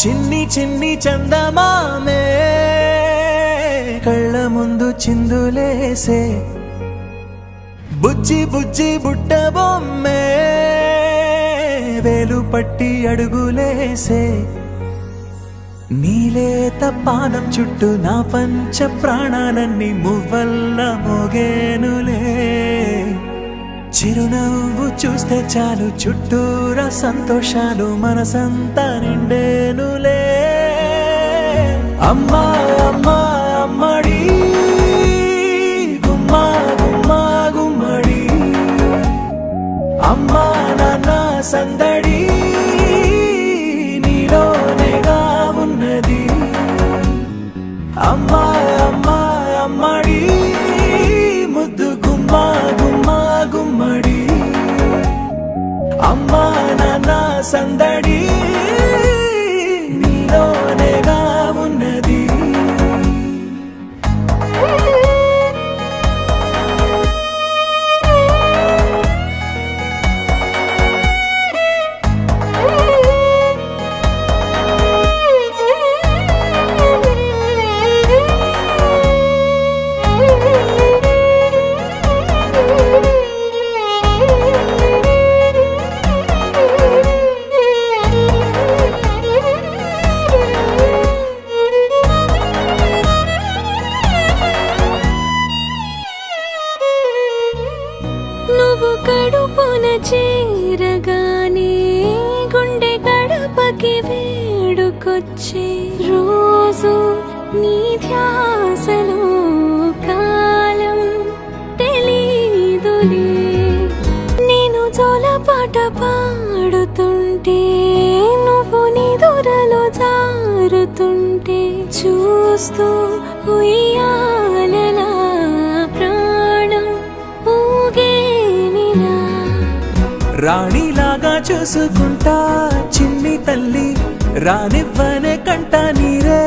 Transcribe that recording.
చిన్ని చిన్ని చందమామే కళ్ళ ముందు చిందులేసే బుజ్జి బుజ్జి బుట్ట బొమ్మే వేలు పట్టి అడుగులేసే నీలేత పానం చుట్టూ నా పంచ ప్రాణాలన్నీ మువ్వల్ల మోగేనులే చిరునవ్వు చూస్తే చాలు చుట్టూరా సంతోషాలు మనసంతా నిండేనులే అమ్మా అమ్మా అమ్మడి గుమ్మా గుమ్మా గుమ్మడి అమ్మా నాన్న సందడి నీలోనేగా ఉన్నది అమ్మా అమ్మా అమ్మడి ముద్దు గుమ్మా గుమ్మా గుమ్మడి అమ్మా నాన్న సందడి నీలోనేగా ఉన్నది నువ్వు కడుపున చేరగానే గుండె గడపకి వేడుకొచ్చే రోజు నీ ధ్యాసలో కాలం తెలీదులే నేను జోలపాట పాడుతుంటే నువ్వు నిదురలో జారుతుంటే చూస్తూ ఉయ్యాలలా రాణిలాగా చూసుకుంటా చిన్ని తల్లి రానివ్వనే కంట నీరే